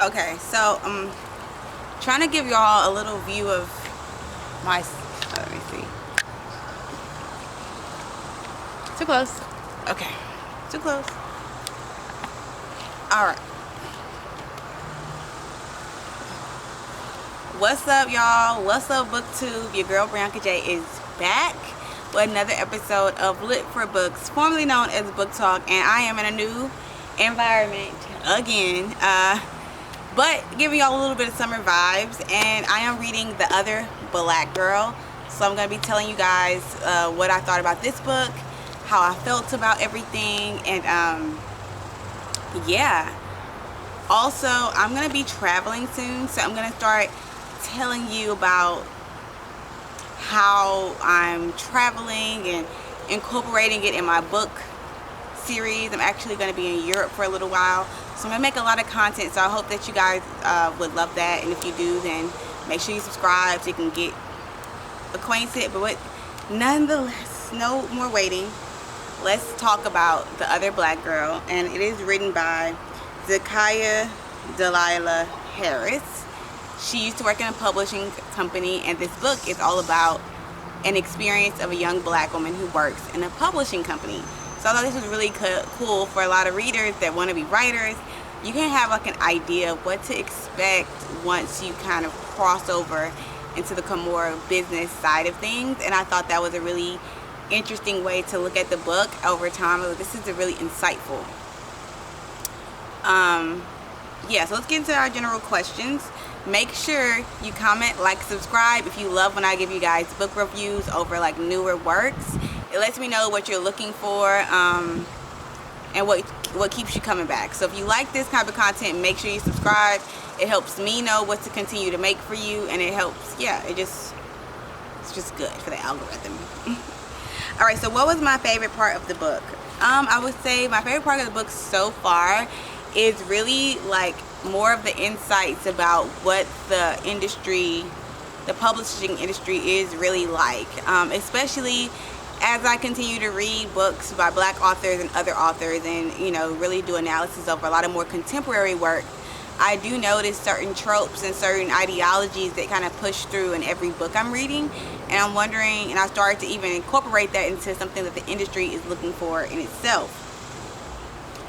Okay, so I'm trying to give y'all a little view of my, let me see. Too close. Okay, too close. Alright. What's up, y'all? What's up, BookTube? Your girl Bianca J is back with another episode of Lit for Books, formerly known as Book Talk, and I am in a new environment again, but giving y'all a little bit of summer vibes. And I am reading The Other Black Girl, so I'm going to be telling you guys what I thought about this book, how I felt about everything, and yeah. Also, I'm going to be traveling soon, so I'm going to start telling you about how I'm traveling and incorporating it in my book series. I'm actually going to be in Europe for a little while, so I'm going to make a lot of content, so I hope that you guys would love that. And if you do, then make sure you subscribe so you can get acquainted. But nonetheless, no more waiting. Let's talk about The Other Black Girl, and it is written by Zakiya Dalila Harris. She used to work in a publishing company, and this book is all about an experience of a young black woman who works in a publishing company. So I thought this was really cool for a lot of readers that want to be writers. You can have like an idea of what to expect once you kind of cross over into the more business side of things, and I thought that was a really interesting way to look at the book over time. This is a really insightful. Yeah, so let's get into our general questions. Make sure you comment, like, subscribe if you love when I give you guys book reviews over like newer works. It lets me know what you're looking for, and what keeps you coming back. So if you like this type of content, make sure you subscribe. It helps me know what to continue to make for you, and it helps, yeah, it's just good for the algorithm. Alright, so what was my favorite part of the book? I would say my favorite part of the book so far is really like more of the insights about what the industry, the publishing industry is really like, especially as I continue to read books by black authors and other authors, and really do analysis of a lot of more contemporary work. I do notice certain tropes and certain ideologies that kind of push through in every book I'm reading, and I'm wondering, and I started to even incorporate that into something that the industry is looking for in itself.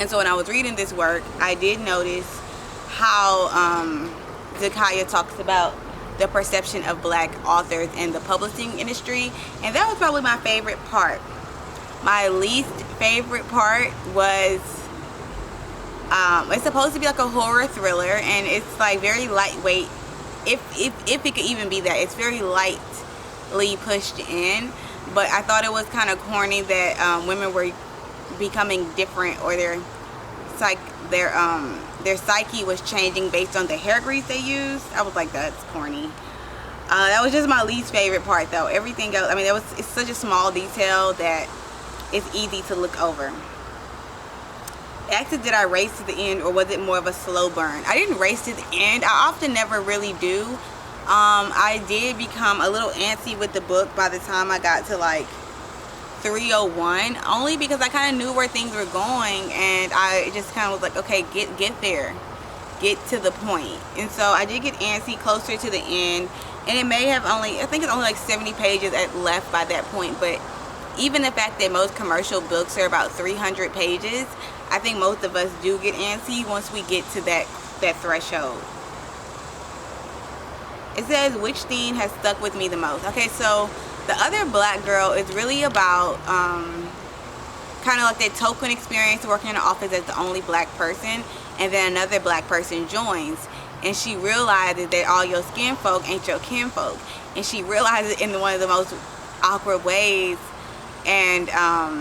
And so when I was reading this work, I did notice how Zakiya talks about the perception of black authors in the publishing industry, and that was probably my favorite part. My least favorite part was it's supposed to be like a horror thriller, and it's like very lightweight, if it could even be that. It's very lightly pushed in, but I thought it was kind of corny that women were becoming different, or their psyche was changing based on the hair grease they used. I was like, that's corny. That was just my least favorite part, though. Everything else, I mean, it's such a small detail that it's easy to look over. Actually, did I race to the end, or was it more of a slow burn? I didn't race to the end. I often never really do. I did become a little antsy with the book by the time I got to like 301, only because I kind of knew where things were going, and I just kind of was like, okay, get there, get to the point. And so I did get antsy closer to the end, and it may have I think it's only like 70 pages left by that point. But even the fact that most commercial books are about 300 pages, I think most of us do get antsy once we get to that threshold. It says, which theme has stuck with me the most? Okay, so The Other Black Girl is really about kind of like that token experience, working in an office as the only black person, and then another black person joins, and she realizes that all your skin folk ain't your kinfolk, and she realizes it in one of the most awkward ways, and how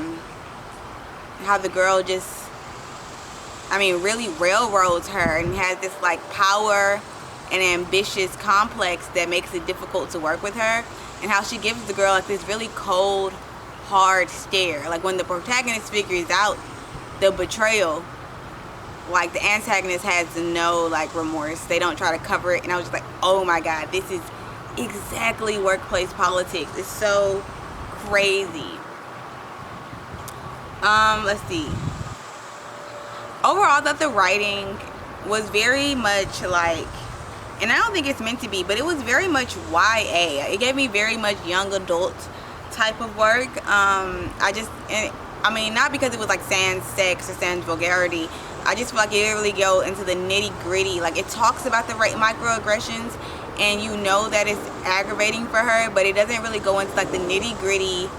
the girl just, really railroads her and has this like power and ambitious complex that makes it difficult to work with her, and how she gives the girl like this really cold, hard stare. Like when the protagonist figures out the betrayal, like the antagonist has no like remorse. They don't try to cover it, and I was just like, oh my god, this is exactly workplace politics. It's so crazy. Let's see. Overall, I thought the writing was very much like, and I don't think it's meant to be, but it was very much YA. It gave me very much young adult type of work. I mean, not because it was like sans sex or sans vulgarity. I just feel like it really go into the nitty gritty. Like, it talks about the right microaggressions, and you know that it's aggravating for her, but it doesn't really go into like the nitty gritty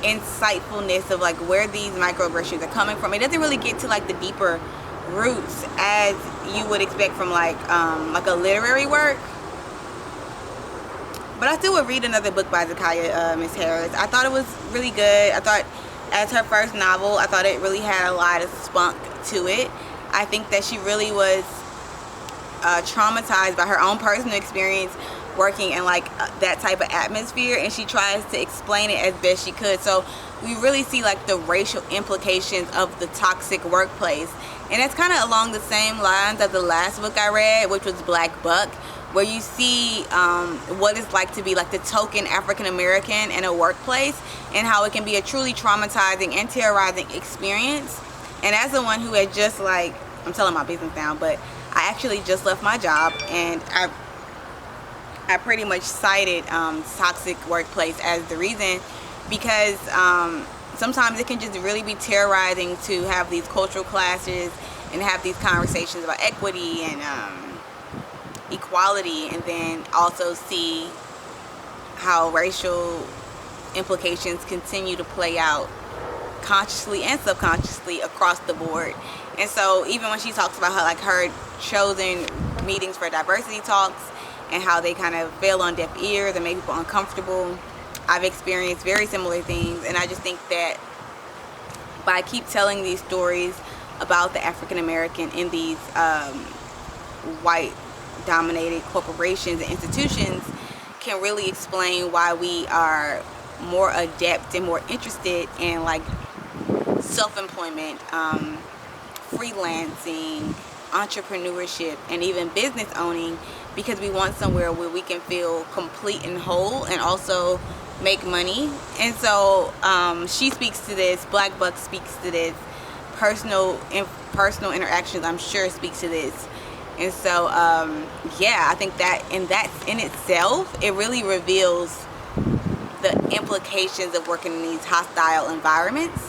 insightfulness of like where these microaggressions are coming from. It doesn't really get to like the deeper roots as you would expect from like a literary work. But I still would read another book by Zakiya Miss Harris. I thought it was really good. I thought, as her first novel, I thought it really had a lot of spunk to it. I think that she really was traumatized by her own personal experience working in like that type of atmosphere, and she tries to explain it as best she could. So we really see like the racial implications of the toxic workplace, and it's kind of along the same lines of the last book I read, which was Black Buck, where you see what it's like to be like the token African American in a workplace, and how it can be a truly traumatizing and terrorizing experience. And as the one who had just like, I'm telling my business now, but I actually just left my job, and I pretty much cited toxic workplace as the reason, because sometimes it can just really be terrorizing to have these cultural clashes and have these conversations about equity and equality, and then also see how racial implications continue to play out consciously and subconsciously across the board. And so even when she talks about how like her chosen meetings for diversity talks and how they kind of fell on deaf ears and made people uncomfortable, I've experienced very similar things. And I just think that by keep telling these stories about the African American in these white dominated corporations and institutions can really explain why we are more adept and more interested in like self-employment, freelancing, entrepreneurship, and even business owning, because we want somewhere where we can feel complete and whole and also make money. And so she speaks to this, Black Buck speaks to this, personal interactions I'm sure speaks to this. And so yeah, I think that in itself, it really reveals the implications of working in these hostile environments.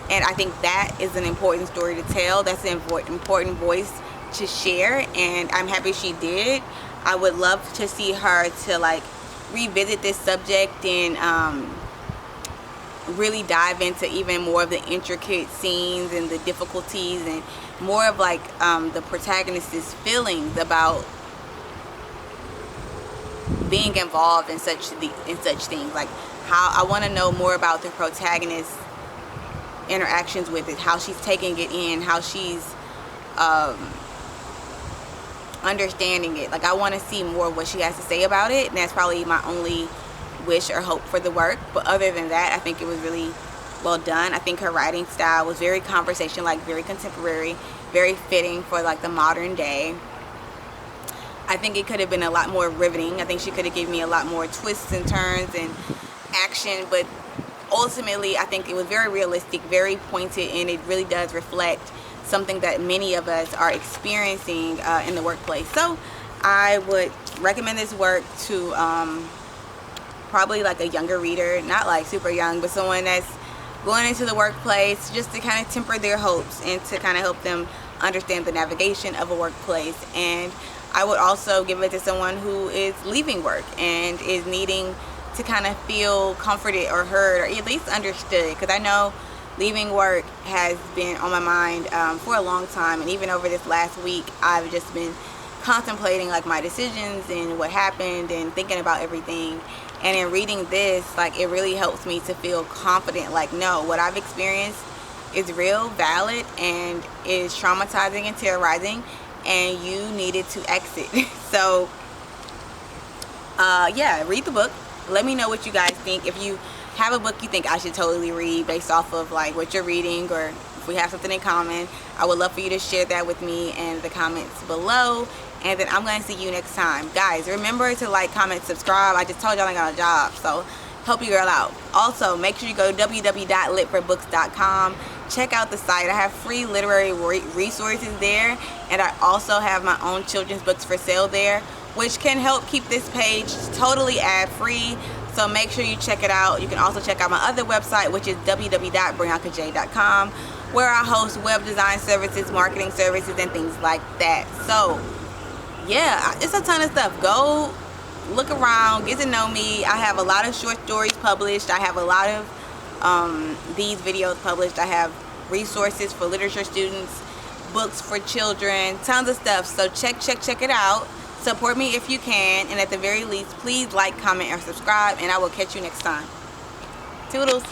And I think that is an important story to tell. That's an important voice to share, and I'm happy she did. I would love to see her to like revisit this subject and really dive into even more of the intricate scenes and the difficulties, and more of like the protagonist's feelings about being involved in such things. Like, how I want to know more about the protagonist's interactions with it, how she's taking it in, how she's understanding it. Like, I want to see more of what she has to say about it, and that's probably my only wish or hope for the work. But other than that, I think it was really well done. I think her writing style was very conversation, like very contemporary, very fitting for like the modern day. I think it could have been a lot more riveting. I think she could have given me a lot more twists and turns and action, but ultimately I think it was very realistic, very pointed, and it really does reflect something that many of us are experiencing in the workplace. So I would recommend this work to probably like a younger reader, not like super young, but someone that's going into the workplace just to kind of temper their hopes and to kind of help them understand the navigation of a workplace. And I would also give it to someone who is leaving work and is needing to kind of feel comforted or heard, or at least understood, because I know leaving work has been on my mind for a long time. And even over this last week, I've just been contemplating like my decisions and what happened and thinking about everything. And in reading this, like, it really helps me to feel confident, like, no, what I've experienced is real, valid, and is traumatizing and terrorizing, and you needed to exit. So yeah, read the book. Let me know what you guys think. If you have a book you think I should totally read based off of like what you're reading, or if we have something in common, I would love for you to share that with me in the comments below. And then I'm going to see you next time. Guys, remember to like, comment, subscribe. I just told y'all I got a job, so help your girl out. Also, make sure you go to www.litforbooks.com. Check out the site. I have free literary resources there, and I also have my own children's books for sale there, which can help keep this page totally ad-free. So make sure you check it out. You can also check out my other website, which is www.briankaj.com, where I host web design services, marketing services, and things like that. So yeah, it's a ton of stuff. Go look around, get to know me. I have a lot of short stories published. I have a lot of these videos published. I have resources for literature students, books for children, tons of stuff. So check it out. Support me if you can, and at the very least, please like, comment, and subscribe, and I will catch you next time. Toodles.